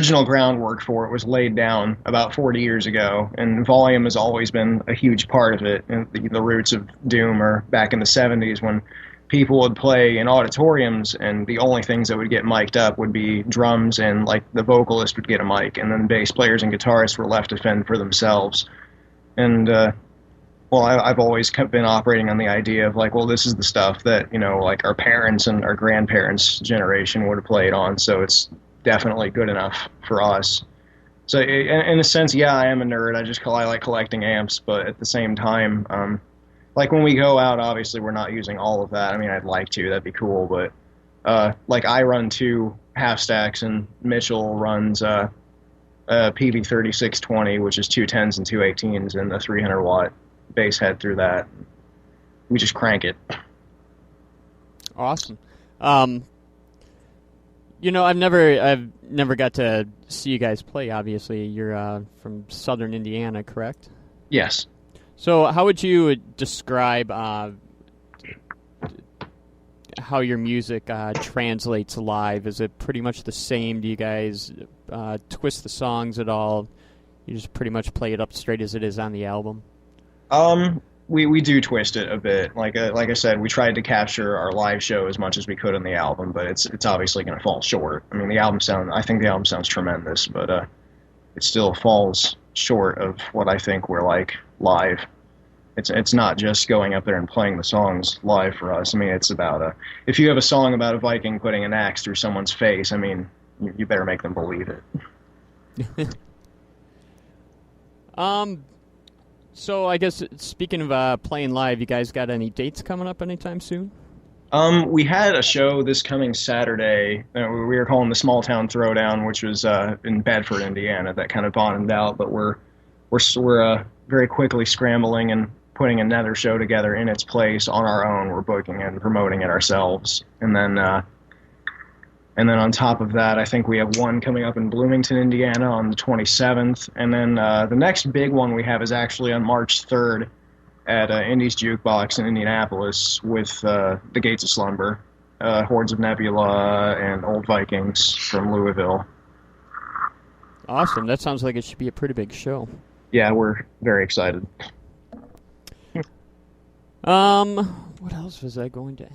original groundwork for it was laid down about 40 years ago, and volume has always been a huge part of it. And the roots of Doom are back in the 70s when people would play in auditoriums, and the only things that would get mic'd up would be drums, and like the vocalist would get a mic, and then bass players and guitarists were left to fend for themselves. And well, I've always been operating on the idea of like, well, this is the stuff that, you know, like our parents and our grandparents' generation would have played on, so it's definitely good enough for us. So in a sense, yeah, I am a nerd. I like collecting amps, but at the same time, like when we go out, obviously we're not using all of that. I mean, I'd like to, that'd be cool, but like I run two half stacks, and Mitchell runs PV3620, which is two 10s and two 18s, and a 300 watt bass head through that. We just crank it. Awesome. You know, I've never got to see you guys play. Obviously, you're from Southern Indiana, correct? Yes. So, how would you describe how your music translates live? Is it pretty much the same? Do you guys twist the songs at all? You just pretty much play it up straight as it is on the album? We do twist it a bit. Like I said, we tried to capture our live show as much as we could on the album, but it's obviously going to fall short. I mean, I think the album sounds tremendous, but it still falls short of what I think we're like live. It's not just going up there and playing the songs live for us. I mean, it's about if you have a song about a Viking putting an axe through someone's face, I mean, you better make them believe it. So I guess speaking of playing live, you guys got any dates coming up anytime soon? We had a show this coming Saturday. We were calling the Small Town Throwdown, which was in Bedford, Indiana. That kind of bottomed out, but we're very quickly scrambling and putting another show together in its place on our own. We're booking it and promoting it ourselves, and then on top of that, I think we have one coming up in Bloomington, Indiana on the 27th, and then the next big one we have is actually on March 3rd at Indy's Jukebox in Indianapolis with the Gates of Slumber, Hordes of Nebula, and Old Vikings from Louisville. Awesome. That sounds like it should be a pretty big show. Yeah, we're very excited. What else was I going to...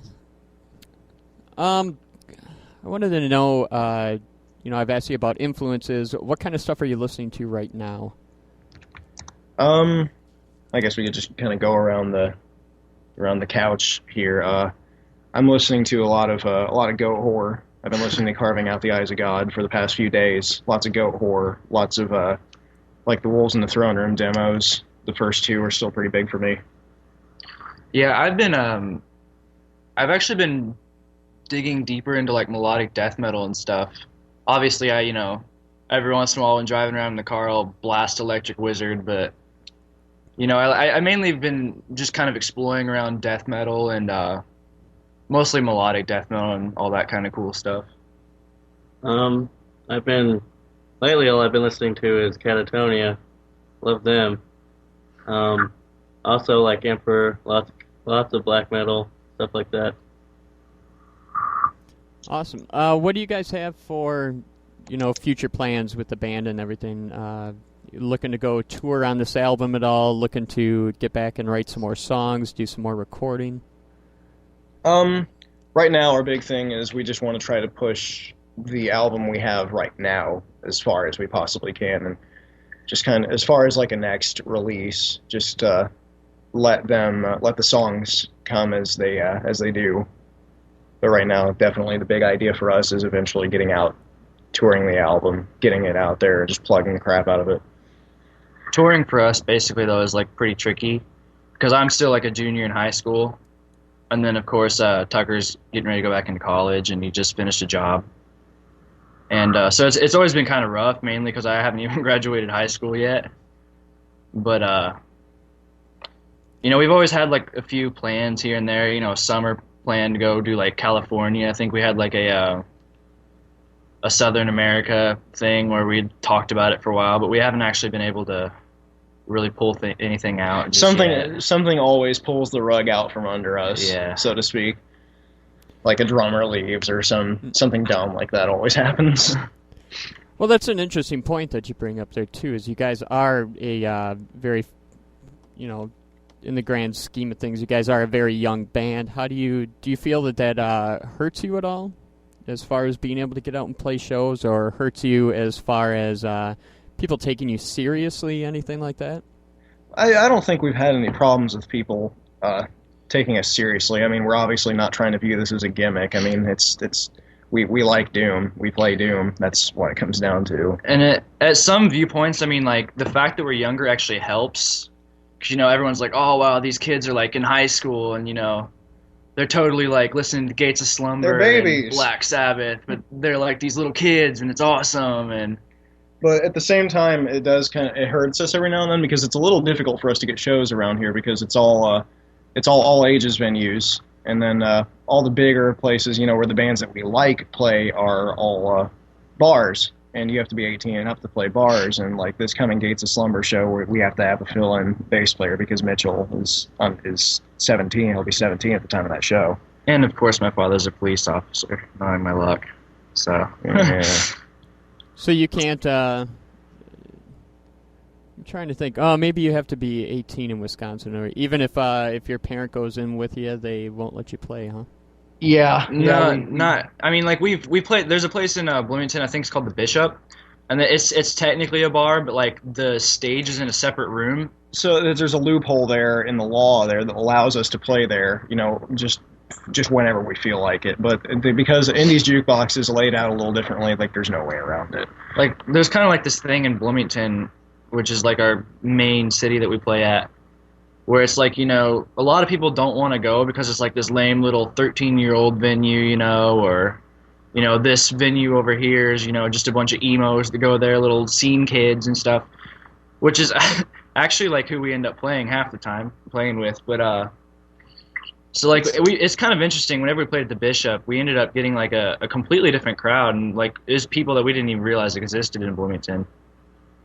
I wanted to know, I've asked you about influences. What kind of stuff are you listening to right now? I guess we could just kind of go around the couch here. I'm listening to a lot of goat horror. I've been listening to Carving Out the Eyes of God for the past few days. Lots of goat horror. Lots of like the Wolves in the Throne Room demos. The first two are still pretty big for me. Yeah, I've actually been digging deeper into like melodic death metal and stuff. Obviously, every once in a while when driving around in the car, I'll blast Electric Wizard, but I mainly have been just kind of exploring around death metal and mostly melodic death metal and all that kind of cool stuff. Lately all I've been listening to is Catatonia. Love them. Also like Emperor, lots of black metal, stuff like that. Awesome. What do you guys have for, future plans with the band and everything? Looking to go tour on this album at all? Looking to get back and write some more songs, do some more recording? Right now our big thing is we just want to try to push the album we have right now as far as we possibly can, and just kind of as far as like a next release, just let the songs come as they do. But right now, definitely the big idea for us is eventually getting out, touring the album, getting it out there, and just plugging the crap out of it. Touring for us, basically, though, is like pretty tricky because I'm still like a junior in high school, and then of course Tucker's getting ready to go back into college, and he just finished a job, and so it's always been kind of rough, mainly because I haven't even graduated high school yet. But we've always had like a few plans here and there. Summer plan to go do like California. I think we had like a Southern America thing where we'd talked about it for a while, but we haven't actually been able to really pull anything out. Something always pulls the rug out from under us, yeah, so to speak. Like a drummer leaves or something dumb like that always happens. Well, that's an interesting point that you bring up there too. Is you guys are a very, you know, in the grand scheme of things, you guys are a very young band. How do you feel that hurts you at all, as far as being able to get out and play shows, or hurts you as far as people taking you seriously, anything like that? I don't think we've had any problems with people taking us seriously. I mean, we're obviously not trying to view this as a gimmick. I mean, we like Doom. We play Doom. That's what it comes down to. And at some viewpoints, I mean, like, the fact that we're younger actually helps. Because, you know, everyone's like, oh, wow, these kids are, like, in high school, and, you know, they're totally, like, listening to Gates of Slumber They're babies. And Black Sabbath, but they're, like, these little kids, and it's awesome, and... But at the same time, it hurts us every now and then, because it's a little difficult for us to get shows around here, because it's all ages venues. And then all the bigger places, you know, where the bands that we like play are all bars, and you have to be 18 and up to play bars. And like this coming Gates of Slumber show, where we have to have a fill-in bass player because Mitchell is 17. He'll be 17 at the time of that show. And of course, my father's a police officer, knowing my luck. So. Yeah. So you can't. I'm trying to think. Oh, maybe you have to be 18 in Wisconsin, or even if your parent goes in with you, they won't let you play, huh? Yeah. No, not. I mean, like we played. There's a place in Bloomington, I think it's called the Bishop, and it's technically a bar, but like the stage is in a separate room. So there's a loophole there in the law there that allows us to play there. You know, just whenever we feel like it. But because Indy's Jukebox is laid out a little differently, like there's no way around it. Like there's kind of like this thing in Bloomington, which is like our main city that we play at, where it's like, you know, a lot of people don't want to go because it's like this lame little 13-year-old venue, you know, or, you know, this venue over here is, you know, just a bunch of emos that go there, little scene kids and stuff, which is actually like who we end up playing half the time, playing with. But so like it's kind of interesting. Whenever we played at the Bishop, we ended up getting like a completely different crowd, and like there's people that we didn't even realize existed in Bloomington.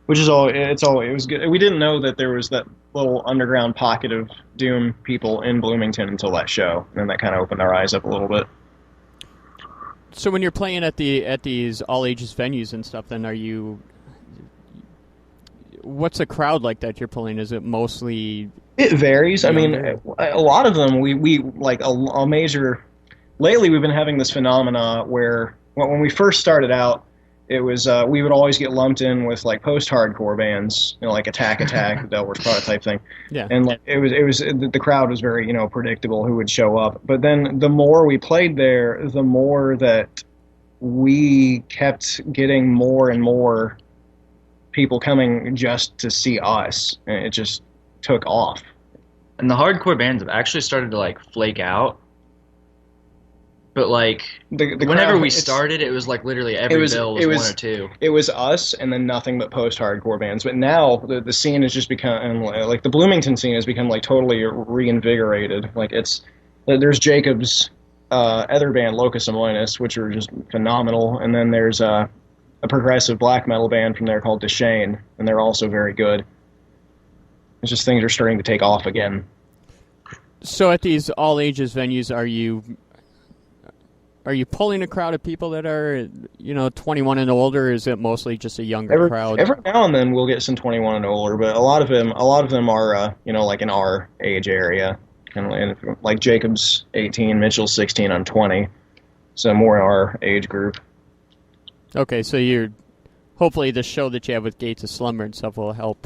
Which is all. It was good. We didn't know that there was that little underground pocket of Doom people in Bloomington until that show, and then that kind of opened our eyes up a little bit. So when you're playing at these all ages venues and stuff, then what's a crowd like that you're pulling? Is it mostly? It varies. I mean, younger? a lot of them we like a major. Lately, we've been having this phenomena where when we first started out, it was we would always get lumped in with like post-hardcore bands, you know, like Attack, the Devil Wears Prada type thing. Yeah. And like the crowd was very, you know, predictable who would show up. But then the more we played there, the more that we kept getting more and more people coming just to see us, and it just took off. And the hardcore bands have actually started to like flake out. But like whenever we started, it was like literally every bill was one or two. It was us, and then nothing but post-hardcore bands. But now the scene has just become like the Bloomington scene has become like totally reinvigorated. Like there's Jacob's other band, Locus Amoenus, which are just phenomenal, and then there's a progressive black metal band from there called Deshane, and they're also very good. It's just things are starting to take off again. So at these all ages venues, are you pulling a crowd of people that are, you know, 21 and older, or is it mostly just a younger crowd? Every now and then we'll get some 21 and older, but a lot of them are, you know, like in our age area, kind of like Jacob's 18, Mitchell's 16, I'm 20, so more in our age group. Okay, so hopefully the show that you have with Gates of Slumber and stuff will help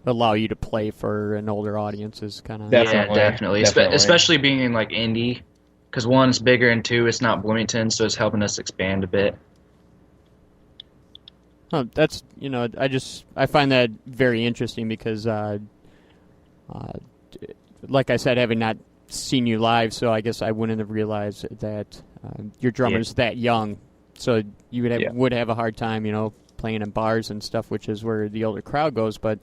allow you to play for an older audience. Is kind of definitely. Especially being in like Indy. Because one, it's bigger, and two, it's not Bloomington, so it's helping us expand a bit. Oh, that's, you know, I find that very interesting because, like I said, having not seen you live, so I guess I wouldn't have realized that your drummer's that young, so you would have a hard time, you know, playing in bars and stuff, which is where the older crowd goes, but,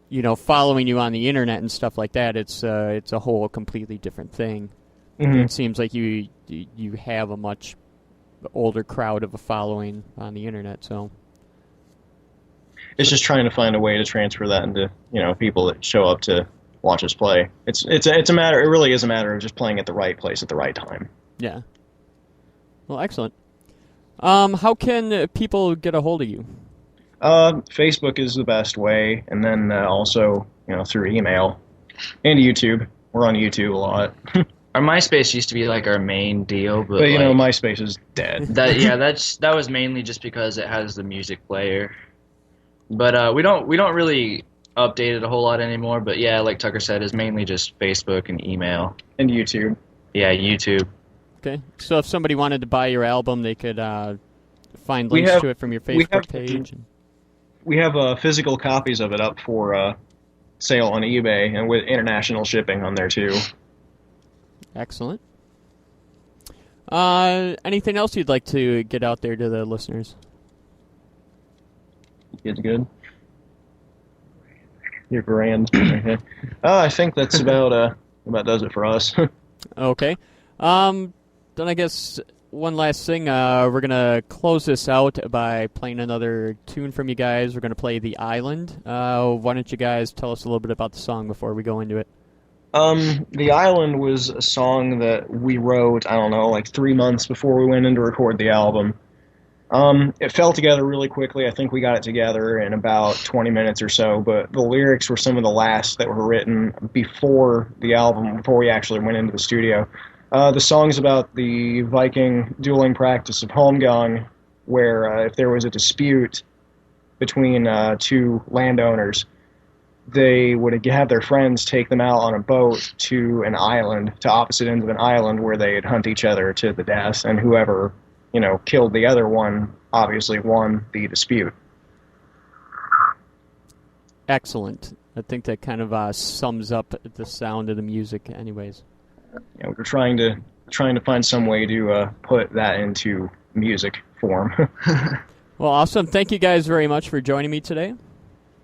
you know, following you on the internet and stuff like that, it's a whole completely different thing. Mm-hmm. It seems like you have a much older crowd of a following on the internet, so it's just trying to find a way to transfer that into, you know, people that show up to watch us play. It's a matter. It really is a matter of just playing at the right place at the right time. Yeah. Well, excellent. How can people get a hold of you? Facebook is the best way, and then also through email and YouTube. We're on YouTube a lot. Our MySpace used to be like our main deal, but But like, MySpace is dead. that was mainly just because it has the music player. But we don't really update it a whole lot anymore. But yeah, like Tucker said, is mainly just Facebook and email. And YouTube. Yeah, YouTube. Okay. So if somebody wanted to buy your album, they could find We links have- to it from your we have- Facebook page. We have physical copies of it up for sale on eBay, and with international shipping on there too. Excellent. Anything else you'd like to get out there to the listeners? It's good. You're grand. Okay. I think that's about does it for us. Okay. Then I guess one last thing. We're going to close this out by playing another tune from you guys. We're going to play The Island. Why don't you guys tell us a little bit about the song before we go into it? The Island was a song that we wrote, I don't know, like 3 months before we went in to record the album. It fell together really quickly. I think we got it together in about 20 minutes or so, but the lyrics were some of the last that were written before the album, before we actually went into the studio. The song's about the Viking dueling practice of holmgang, where if there was a dispute between two landowners, they would have their friends take them out on a boat to an island, to opposite ends of an island, where they'd hunt each other to the death, and whoever killed the other one obviously won the dispute. Excellent. I think that kind of sums up the sound of the music anyways. We're trying to find some way to put that into music form. Well, awesome. Thank you guys very much for joining me today.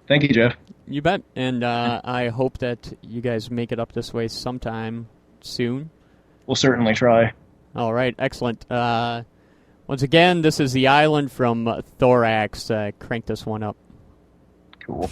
Thank you, Jeff. You bet. And I hope that you guys make it up this way sometime soon. We'll certainly try. All right. Excellent. Once again, this is The Island from Thorax. Crank this one up. Cool.